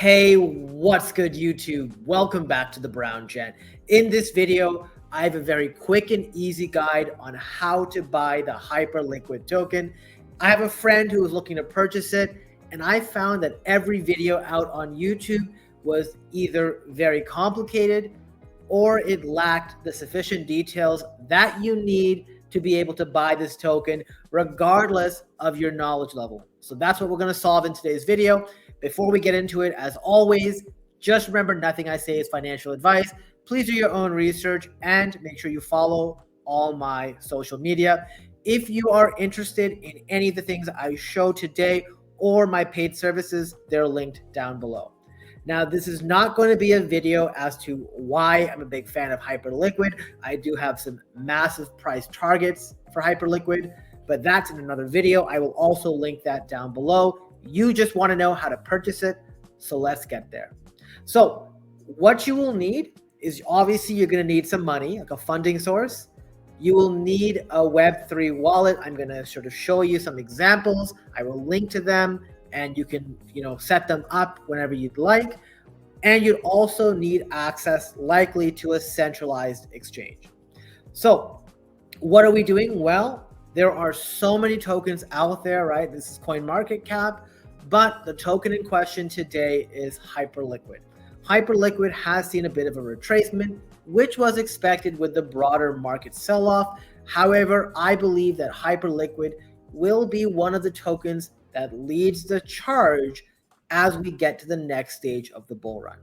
Hey, what's good, YouTube? Welcome back to the Brown Gent. In this video, I have a very quick and easy guide on how to buy the Hyperliquid token. I have a friend who was looking to purchase it, and I found that every video out on YouTube was either very complicated or it lacked the sufficient details that you need to be able to buy this token, regardless of your knowledge level. So that's what we're going to solve in today's video. Before we get into it, as always, just remember nothing I say is financial advice. Please do your own research and make sure you follow all my social media. If you are interested in any of the things I show today or my paid services, they're linked down below. Now, this is not going to be a video as to why I'm a big fan of Hyperliquid. I do have some massive price targets for Hyperliquid, but that's in another video. I will also link that down below. You just want to know how to purchase it, so let's get there. So what you will need is, obviously, you're going to need some money, like a funding source. You will need a Web3 wallet. I'm going to sort of show you some examples. I will link to them, and you can, set them up whenever you'd like. And you'd also need access, likely, to a centralized exchange. So what are we doing? Well, there are so many tokens out there, right? This is CoinMarketCap, but the token in question today is Hyperliquid. Hyperliquid has seen a bit of a retracement, which was expected with the broader market sell-off. However, I believe that Hyperliquid will be one of the tokens that leads the charge as we get to the next stage of the bull run.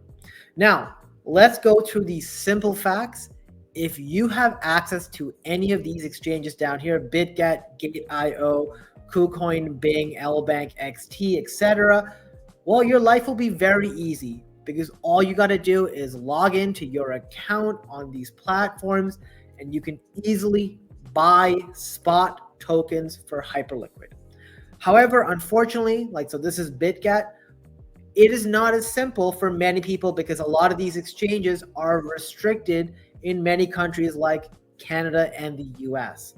Now, let's go through these simple facts. If you have access to any of these exchanges down here, BitGet, Gate.io, KuCoin, Bing, LBank, XT, etc., well, your life will be very easy because all you got to do is log into your account on these platforms and you can easily buy spot tokens for Hyperliquid. However, unfortunately, so this is BitGet, it is not as simple for many people because a lot of these exchanges are restricted in many countries like Canada and the US.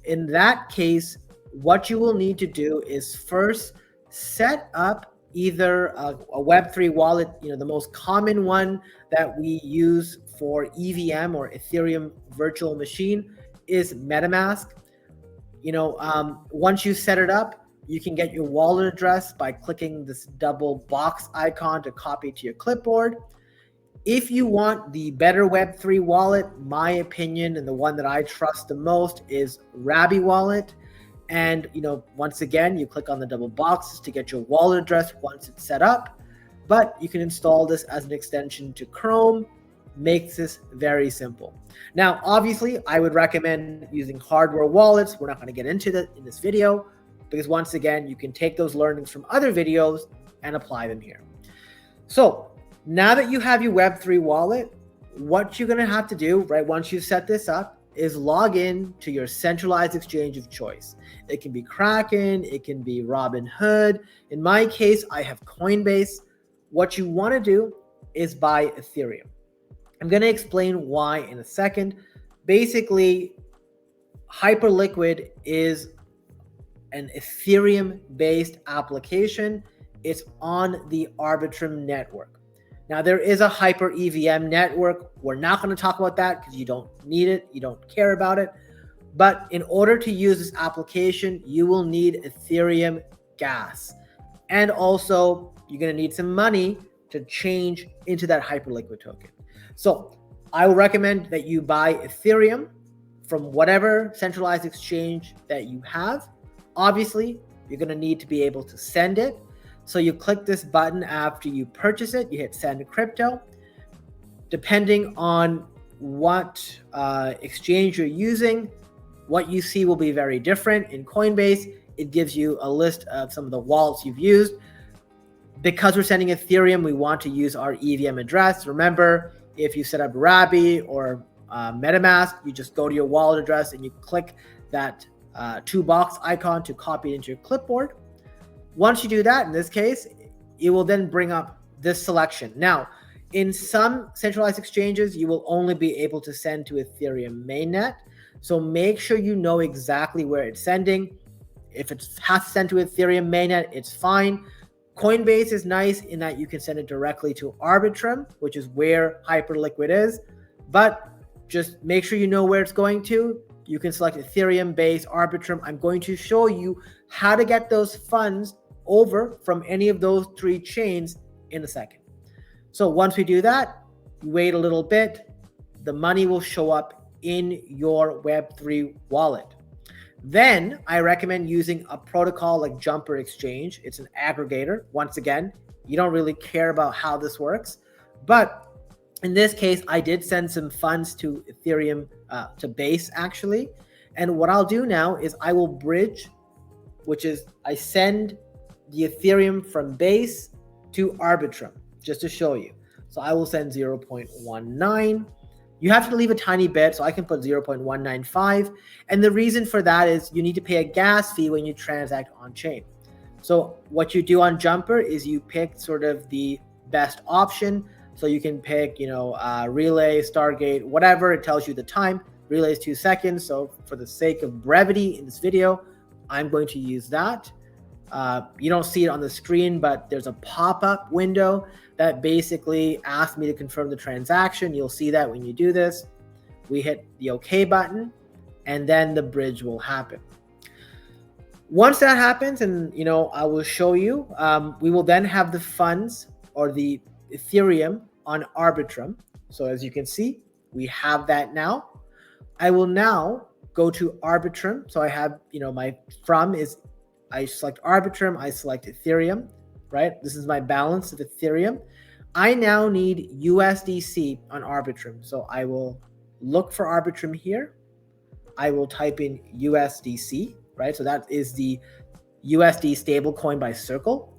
In that case, what you will need to do is first set up either a Web3 wallet. The most common one that we use for EVM or Ethereum virtual machine is MetaMask. Once you set it up, you can get your wallet address by clicking this double box icon to copy to your clipboard. If you want the better Web3 wallet, my opinion and the one that I trust the most is Rabi Wallet. And, once again, you click on the double boxes to get your wallet address once it's set up. But you can install this as an extension to Chrome. Makes this very simple. Now, obviously, I would recommend using hardware wallets. We're not going to get into that in this video because, once again, you can take those learnings from other videos and apply them here. So now that you have your Web3 wallet, what you're going to have to do, right, once you set this up, is log in to your centralized exchange of choice. It can be Kraken, it can be Robinhood. In my case, I have Coinbase. What you want to do is buy Ethereum. I'm going to explain why in a second. Basically, Hyperliquid is an Ethereum-based application. It's on the Arbitrum network. Now, there is a Hyper EVM network. We're not going to talk about that because you don't need it. You don't care about it. But in order to use this application, you will need Ethereum gas. And also, you're going to need some money to change into that Hyperliquid token. So I will recommend that you buy Ethereum from whatever centralized exchange that you have. Obviously, you're going to need to be able to send it. So you click this button after you purchase it, you hit send crypto. Depending on what exchange you're using, what you see will be very different. In Coinbase, it gives you a list of some of the wallets you've used. Because we're sending Ethereum, we want to use our EVM address. Remember, if you set up Rabi or MetaMask, you just go to your wallet address and you click that two box icon to copy it into your clipboard. Once you do that, in this case, it will then bring up this selection. Now, in some centralized exchanges, you will only be able to send to Ethereum mainnet. So make sure you know exactly where it's sending. If it has to send to Ethereum mainnet, it's fine. Coinbase is nice in that you can send it directly to Arbitrum, which is where Hyperliquid is, but just make sure you know where it's going to. You can select Ethereum, Base, Arbitrum. I'm going to show you how to get those funds over from any of those 3 chains in a second. So once we do that, you wait a little bit, the money will show up in your Web3 wallet. Then I recommend using a protocol like Jumper Exchange. It's an aggregator. Once again, you don't really care about how this works, but in this case, I did send some funds to Ethereum, to Base actually. And what I'll do now is I will bridge, which is I send the Ethereum from Base to Arbitrum, just to show you. So I will send 0.19. You have to leave a tiny bit, so I can put 0.195. And the reason for that is you need to pay a gas fee when you transact on chain. So what you do on Jumper is you pick sort of the best option. So you can pick, Relay, Stargate, whatever. It tells you the time. Relay is 2 seconds. So for the sake of brevity in this video, I'm going to use that. You don't see it on the screen, but there's a pop-up window that basically asks me to confirm the transaction. You'll see that when you do this. We hit the OK button, and then the bridge will happen. Once that happens, and I will show you, we will then have the funds or the Ethereum on Arbitrum. So as you can see, we have that now. I will now go to Arbitrum. So I have, I select Arbitrum, I select Ethereum, right? This is my balance of Ethereum. I now need USDC on Arbitrum. So I will look for Arbitrum here. I will type in USDC, right? So that is the USD stablecoin by Circle.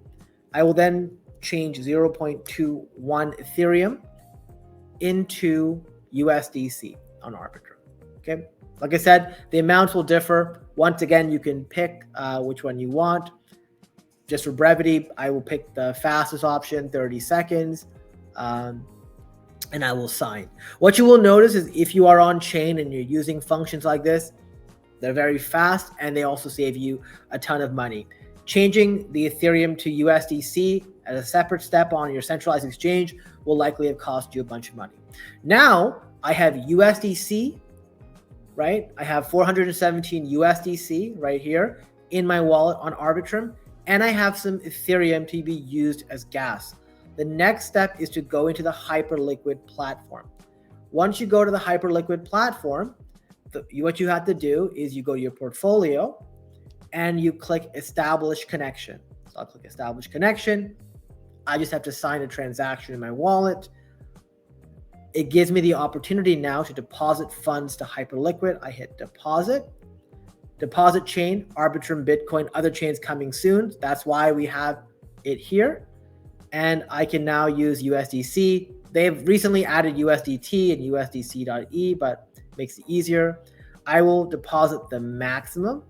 I will then change 0.21 Ethereum into USDC on Arbitrum. Okay. Like I said, the amounts will differ. Once again, you can pick which one you want. Just for brevity, I will pick the fastest option, 30 seconds, and I will sign. What you will notice is if you are on chain and you're using functions like this, they're very fast and they also save you a ton of money. Changing the Ethereum to USDC as a separate step on your centralized exchange will likely have cost you a bunch of money. Now I have USDC, right? I have 417 USDC right here in my wallet on Arbitrum, and I have some Ethereum to be used as gas. The next step is to go into the Hyperliquid platform. Once you go to the Hyperliquid platform, what you have to do is you go to your portfolio and you click Establish Connection. So I'll click Establish Connection. I just have to sign a transaction in my wallet. It gives me the opportunity now to deposit funds to Hyperliquid. I hit deposit. Deposit chain, Arbitrum, Bitcoin, other chains coming soon. That's why we have it here. And I can now use USDC. They've recently added USDT and USDC.E, but it makes it easier. I will deposit the maximum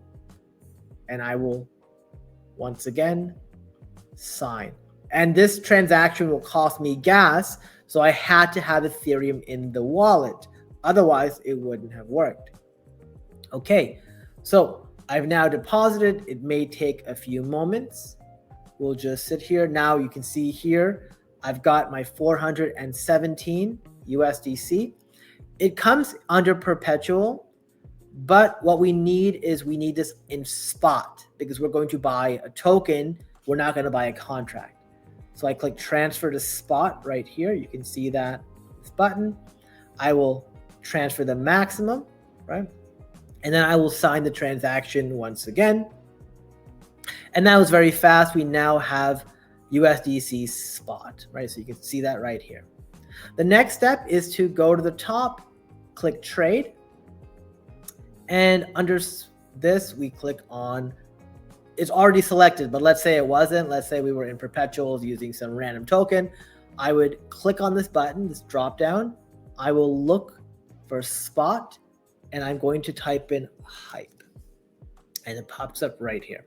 and I will once again sign. And this transaction will cost me gas, so I had to have Ethereum in the wallet. Otherwise, it wouldn't have worked. Okay, so I've now deposited. It may take a few moments. We'll just sit here. Now you can see here, I've got my 417 USDC. It comes under perpetual, but what we need is we need this in spot because we're going to buy a token. We're not going to buy a contract. So I click transfer to spot right here. You can see that this button. I will transfer the maximum, right? And then I will sign the transaction once again. And that was very fast. We now have USDC spot, right? So you can see that right here. The next step is to go to the top, click trade. And under this, we click on, it's already selected, but let's say it wasn't. Let's say we were in perpetuals using some random token. I would click on this button, this drop down. I will look for spot and I'm going to type in hype and it pops up right here.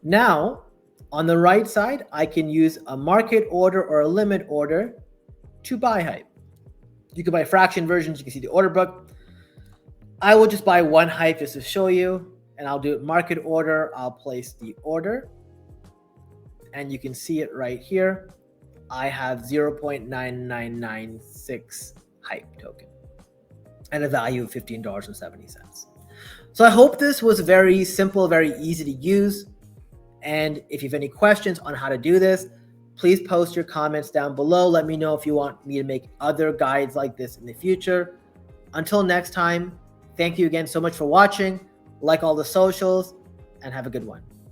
Now, on the right side, I can use a market order or a limit order to buy hype. You can buy fraction versions. You can see the order book. I will just buy one hype just to show you, and I'll do it market order. I'll place the order. and you can see it right here. I have 0.9996 hype token and a value of $15.70. So I hope this was very simple, very easy to use. And if you have any questions on how to do this, please post your comments down below. Let me know if you want me to make other guides like this in the future. Until next time, thank you again so much for watching. Like all the socials and have a good one.